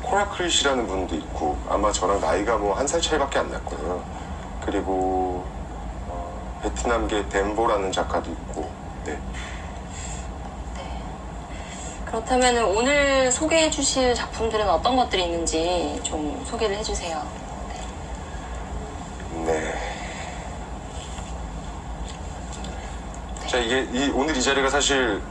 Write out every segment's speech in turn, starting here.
코라크릿이라는 분도 있고, 아마 저랑 나이가 뭐 1살 차이밖에 안 났고요. 그리고 베트남계 덴보라는 작가도 있고. 네. 네. 그렇다면 오늘 소개해 주실 작품들은 어떤 것들이 있는지 좀 소개를 해주세요. 네. 자, 오늘 이 자리가 사실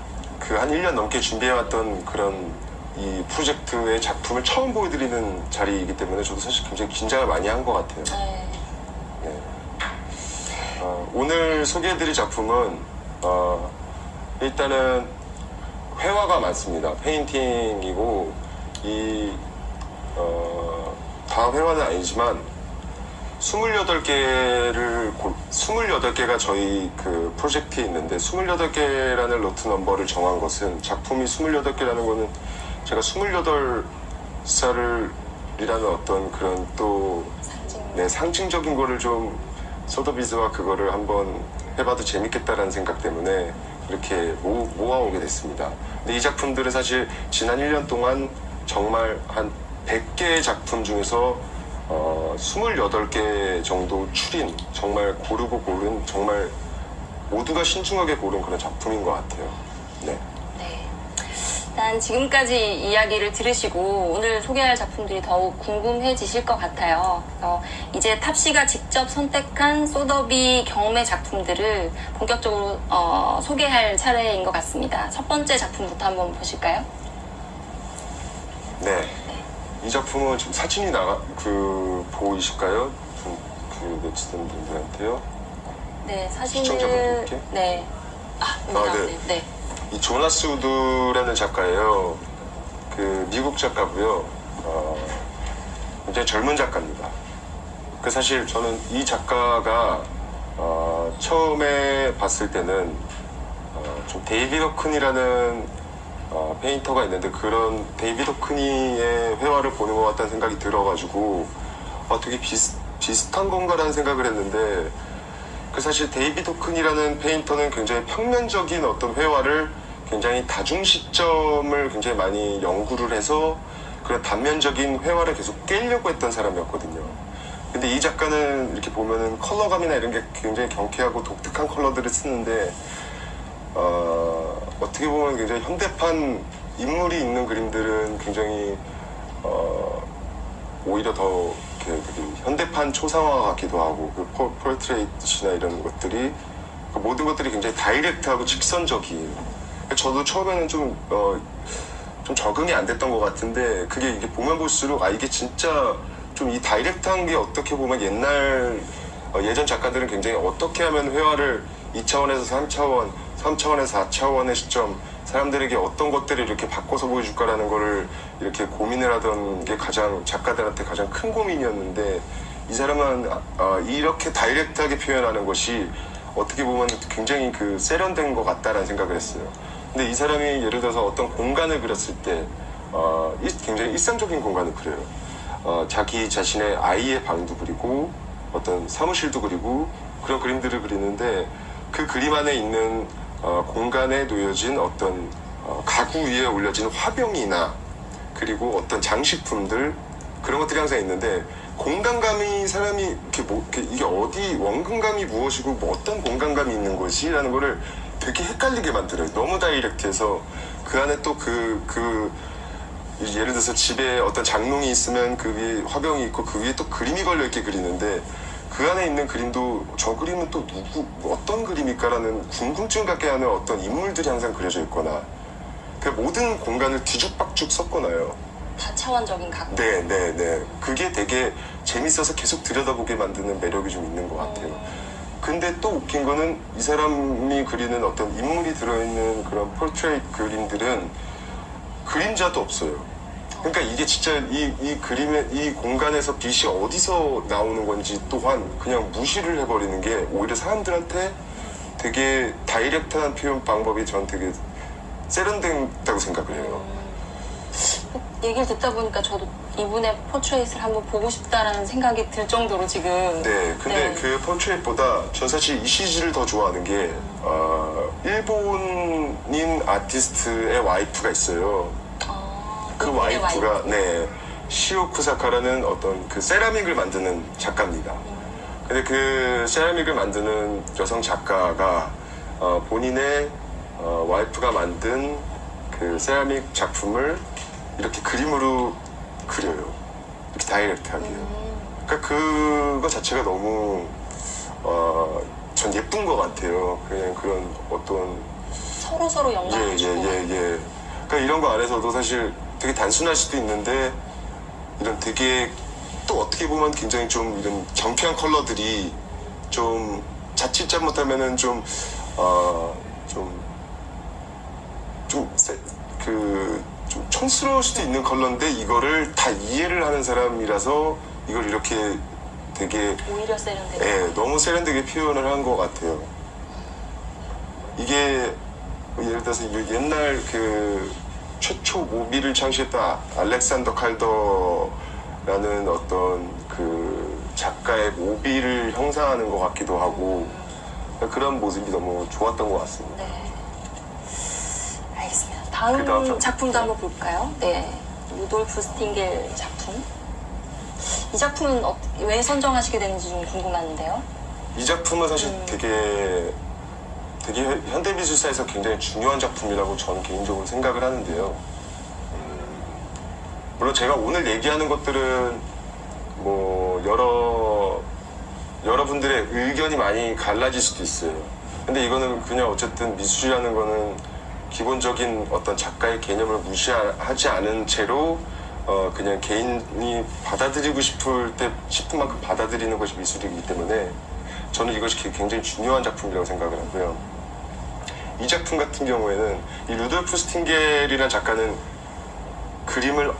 그 한 1년 넘게 준비해왔던 그런 이 프로젝트의 작품을 처음 보여드리는 자리이기 때문에 저도 사실 굉장히 긴장을 많이 한 것 같아요. 네. 네. 오늘 소개해드릴 작품은 일단은 회화가 많습니다. 페인팅이고 다 회화는 아니지만 28개가 저희 그 프로젝트에 있는데 28개라는 로트 넘버를 정한 것은 작품이 28개라는 거는 제가 28살이라는 어떤 그런 또 상징적인 거를 좀 소더비즈와 그거를 한번 해봐도 재밌겠다라는 생각 때문에 이렇게 모아오게 됐습니다. 근데 이 작품들은 사실 지난 1년 동안 정말 한 100개의 작품 중에서 28개 정도 추린, 정말 고르고 고른, 정말 모두가 신중하게 고른 그런 작품인 것 같아요. 네. 네. 일단 지금까지 이야기를 들으시고 오늘 소개할 작품들이 더욱 궁금해지실 것 같아요. 이제 탑씨가 직접 선택한 소더비 경매 작품들을 본격적으로 소개할 차례인 것 같습니다. 첫 번째 작품부터 한번 보실까요? 네. 이 작품은 지금 사진이 보이실까요? 매치된 분들한테요. 네, 사진을. 시청자분들께? 네. 여기다. 네. 네. 이 조나스 우드라는 작가예요. 그 미국 작가고요. 굉장히 젊은 작가입니다. 그 사실 저는 이 작가가 처음에 봤을 때는 좀 데이비드 호큰이라는 페인터가 있는데 그런 데이비드 호크니의 회화를 보는 것 같다는 생각이 들어가지고 되게 비슷한 건가라는 생각을 했는데 그 사실 데이비드 호크니라는 페인터는 굉장히 평면적인 어떤 회화를 굉장히 다중 시점을 굉장히 많이 연구를 해서 그런 단면적인 회화를 계속 깨려고 했던 사람이었거든요. 근데 이 작가는 이렇게 보면은 컬러감이나 이런 게 굉장히 경쾌하고 독특한 컬러들을 쓰는데 어떻게 보면 굉장히 현대판 인물이 있는 그림들은 굉장히 오히려 더 이렇게 현대판 초상화 같기도 하고 그 포트레이트나 이런 것들이 그 모든 것들이 굉장히 다이렉트하고 직선적이에요. 저도 처음에는 좀 적응이 안 됐던 것 같은데 그게 이게 보면 볼수록 이게 진짜 좀 이 다이렉트한 게 어떻게 보면 옛날 예전 작가들은 굉장히 어떻게 하면 회화를 2차원에서 3차원 3차원에서 4차원의 시점 사람들에게 어떤 것들을 이렇게 바꿔서 보여줄까라는 거를 이렇게 고민을 하던 게 작가들한테 가장 큰 고민이었는데 이 사람은 이렇게 다이렉트하게 표현하는 것이 어떻게 보면 굉장히 세련된 것 같다라는 생각을 했어요. 근데 이 사람이 예를 들어서 어떤 공간을 그렸을 때 굉장히 일상적인 공간을 그려요. 자기 자신의 아이의 방도 그리고 어떤 사무실도 그리고 그런 그림들을 그리는데 그 그림 안에 있는 공간에 놓여진 어떤 가구 위에 올려진 화병이나 그리고 어떤 장식품들 그런 것들이 항상 있는데 공간감이 사람이 이게 어디 원근감이 무엇이고 어떤 공간감이 있는 것이라는 거를 되게 헷갈리게 만들어요. 너무 다이렉트해서 그 안에 또 예를 들어서 집에 어떤 장롱이 있으면 그 위에 화병이 있고 그 위에 또 그림이 걸려있게 그리는데 그 안에 있는 그림도 저 그림은 또 어떤 그림일까라는 궁금증 갖게 하는 어떤 인물들이 항상 그려져 있거나 그 모든 공간을 뒤죽박죽 섞어놔요. 다차원적인 각도. 네. 그게 되게 재밌어서 계속 들여다보게 만드는 매력이 좀 있는 것 같아요. 근데 또 웃긴 거는 이 사람이 그리는 어떤 인물이 들어있는 그런 포트레이트 그림들은 그림자도 없어요. 그러니까 이게 진짜 이 공간에서 빛이 어디서 나오는 건지 또한 그냥 무시를 해버리는 게 오히려 사람들한테 되게 다이렉트한 표현 방법이 전 되게 세련된다고 생각을 해요. 얘기를 듣다 보니까 저도 이분의 포트레이트를 한번 보고 싶다라는 생각이 들 정도로 지금. 네, 근데 그 포트레이트보다 전 사실 이 시리즈를 더 좋아하는 게 일본인 아티스트의 와이프가 있어요. 그 와이프가 시오 쿠사카라는 어떤 그 세라믹을 만드는 작가입니다. 근데 그 세라믹을 만드는 여성 작가가 본인의 와이프가 만든 그 세라믹 작품을 이렇게 그림으로 그려요. 이렇게 다이렉트하게요. 그러니까 그거 자체가 너무 전 예쁜 것 같아요. 그냥 그런 어떤 서로 영감을 주고. 그러니까 이런 거 안에서도 사실 되게 단순할 수도 있는데 이런 되게 또 어떻게 보면 굉장히 좀 이런 경쾌한 컬러들이 좀 자칫 잘못하면은 좀 촌스러울 수도 있는 컬러인데 이거를 다 이해를 하는 사람이라서 이걸 이렇게 되게 오히려 세련되게. 예, 너무 세련되게 표현을 한 것 같아요. 이게 예를 들어서 옛날 그 최초 모비를 창시했던 알렉산더 칼더라는 어떤 그 작가의 모비를 형상하는 것 같기도 하고 그런 모습이 너무 좋았던 것 같습니다. 네. 알겠습니다. 다음 그다음 작품도 한번 볼까요? 네. 루돌프 스팅겔 작품. 이 작품은 왜 선정하시게 됐는지 좀 궁금한데요. 이 작품은 사실 되게 현대미술사에서 굉장히 중요한 작품이라고 저는 개인적으로 생각을 하는데요. 물론 제가 오늘 얘기하는 것들은 뭐 여러분들의 의견이 많이 갈라질 수도 있어요. 근데 이거는 그냥 어쨌든 미술이라는 거는 기본적인 어떤 작가의 개념을 무시하지 않은 채로 그냥 개인이 받아들이고 싶은 만큼 받아들이는 것이 미술이기 때문에 저는 이것이 굉장히 중요한 작품이라고 생각을 하고요. 이 작품 같은 경우에는 이 루돌프 스팅겔이라는 작가는 그림을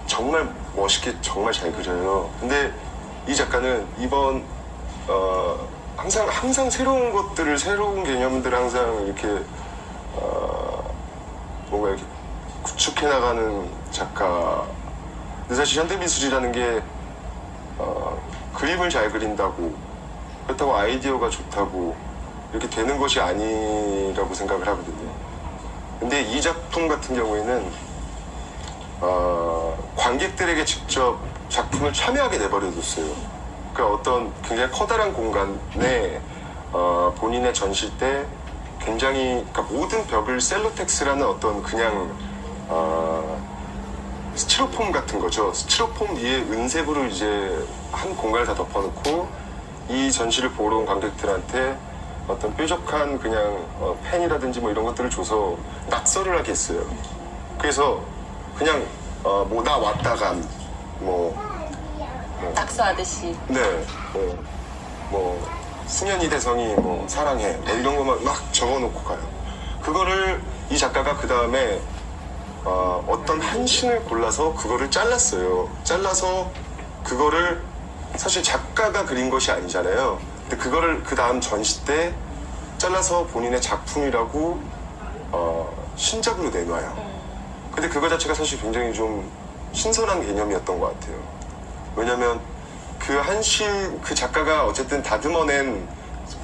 정말 멋있게 정말 잘 그려요. 근데 이 작가는 이번 항상 새로운 것들을 새로운 개념들을 항상 이렇게 뭔가 이렇게 구축해 나가는 작가. 근데 사실 현대미술이라는 게 그림을 잘 그린다고 그렇다고 아이디어가 좋다고 이렇게 되는 것이 아니라고 생각을 하거든요. 근데 이 작품 같은 경우에는 관객들에게 직접 작품을 참여하게 내버려뒀어요. 그러니까 어떤 굉장히 커다란 공간에 본인의 전시 때 굉장히 그러니까 모든 벽을 셀로텍스라는 어떤 그냥 스티로폼 같은 거죠. 스티로폼 위에 은색으로 이제 한 공간을 다 덮어놓고 이 전시를 보러 온 관객들한테 어떤 뾰족한 그냥 펜이라든지 뭐 이런 것들을 줘서 낙서를 하게 했어요. 그래서 그냥 뭐 나 왔다간 낙서하듯이. 네, 뭐 승현이 대성이 뭐 사랑해 뭐 이런 것만 막 적어놓고 가요. 그거를 이 작가가 그 다음에 어떤 한 신을 골라서 그거를 잘랐어요. 잘라서 그거를 사실 작가가 그린 것이 아니잖아요. 근데 그거를 그 다음 전시 때 잘라서 본인의 작품이라고 신작으로 내놔요. 근데 그거 자체가 사실 굉장히 좀 신선한 개념이었던 것 같아요. 왜냐면 그 작가가 어쨌든 다듬어낸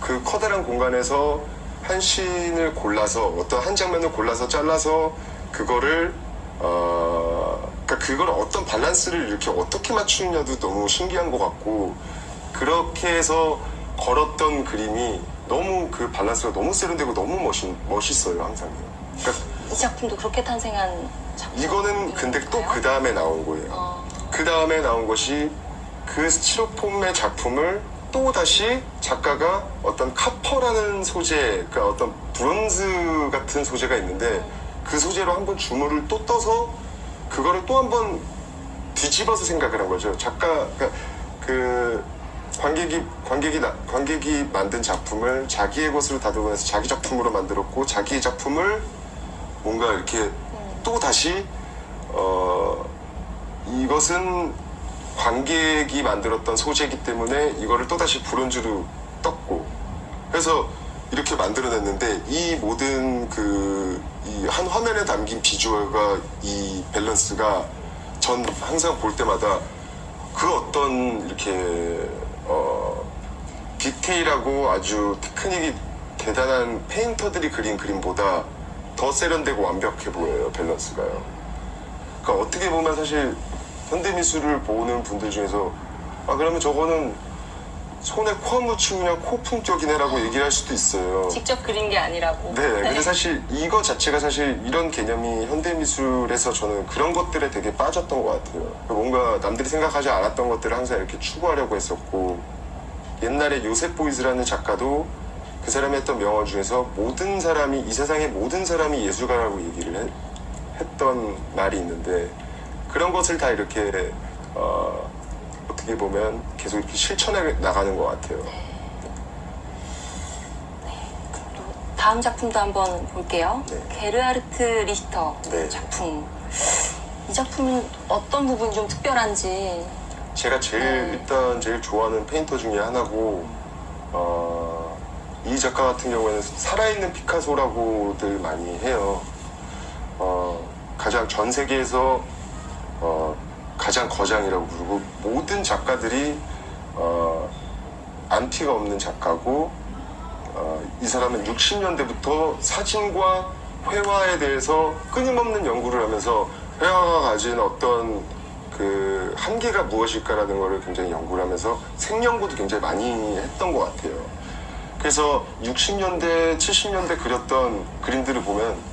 그 커다란 공간에서 한 신을 골라서 어떤 한 장면을 골라서 잘라서 그거를 그러니까 그걸 어떤 밸런스를 이렇게 어떻게 맞추느냐도 너무 신기한 것 같고 그렇게 해서 걸었던 그림이 너무 그 밸런스가 너무 세련되고 너무 멋있어요 항상. 그러니까 이 작품도 그렇게 탄생한 작품. 이거는 근데 또 그 다음에 나온 거예요. 그 다음에 나온 것이 그 스티로폼의 작품을 또 다시 작가가 어떤 카퍼라는 소재, 그러니까 어떤 브론즈 같은 소재가 있는데 그 소재로 한번 주물을 또 떠서 그거를 또 한번 뒤집어서 생각을 한 거죠. 그러니까 그 관객이 만든 작품을 자기의 것으로 다듬어서 자기 작품으로 만들었고 자기의 작품을 뭔가 이렇게 또 다시 이것은 관객이 만들었던 소재이기 때문에 이거를 또다시 브론즈로 떴고 그래서 이렇게 만들어냈는데 이 모든 이 한 화면에 담긴 비주얼과 이 밸런스가 전 항상 볼 때마다 그 어떤 이렇게 디테일하고 아주 테크닉이 대단한 페인터들이 그린 그림보다 더 세련되고 완벽해 보여요 밸런스가요. 그러니까 어떻게 보면 사실 현대미술을 보는 분들 중에서 그러면 저거는 손에 코 묻히고 그냥 코 품격이네라고 얘기를 할 수도 있어요. 직접 그린 게 아니라고. 네, 근데 사실 이거 자체가 사실 이런 개념이 현대미술에서 저는 그런 것들에 되게 빠졌던 것 같아요. 뭔가 남들이 생각하지 않았던 것들을 항상 이렇게 추구하려고 했었고, 옛날에 요셉 보이즈라는 작가도 그 사람이 했던 명언 중에서 모든 사람이, 이 세상의 모든 사람이 예술가라고 얘기를 했던 말이 있는데, 그런 것을 다 이렇게 어떻게 보면 계속 이렇게 실천해 나가는 것 같아요. 또 다음 작품도 한번 볼게요. 네. 게르하르트 리히터 네. 작품. 이 작품은 어떤 부분이 좀 특별한지. 제가 일단 제일 좋아하는 페인터 중에 하나고, 이 작가 같은 경우에는 살아있는 피카소라고들 많이 해요. 가장 전 세계에서 가장 거장이라고 부르고, 모든 작가들이 안티가 없는 작가고, 이 사람은 60년대부터 사진과 회화에 대해서 끊임없는 연구를 하면서 회화가 가진 어떤 그 한계가 무엇일까라는 거를 굉장히 연구를 하면서 생연구도 굉장히 많이 했던 것 같아요. 그래서 60년대, 70년대 그렸던 그림들을 보면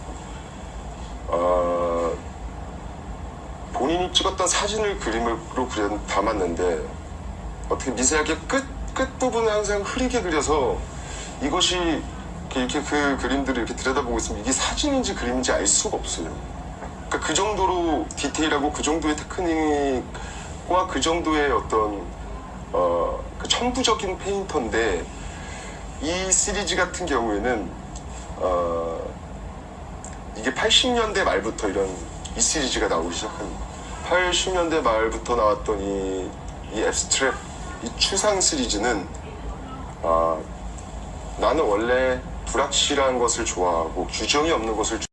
본인이 찍었던 사진을 그림으로 담았는데 어떻게 미세하게 끝부분을 항상 흐리게 그려서 이것이 이렇게 그 그림들을 이렇게 들여다보고 있으면 이게 사진인지 그림인지 알 수가 없어요. 그러니까 그 정도로 디테일하고 그 정도의 테크닉과 그 정도의 어떤 그 천부적인 페인터인데, 이 시리즈 같은 경우에는 이게 80년대 말부터 이 시리즈가 나오기 시작합니다. 80년대 말부터 나왔던 이 앱스트랙, 이 추상 시리즈는 나는 원래 불확실한 것을 좋아하고 규정이 없는 것을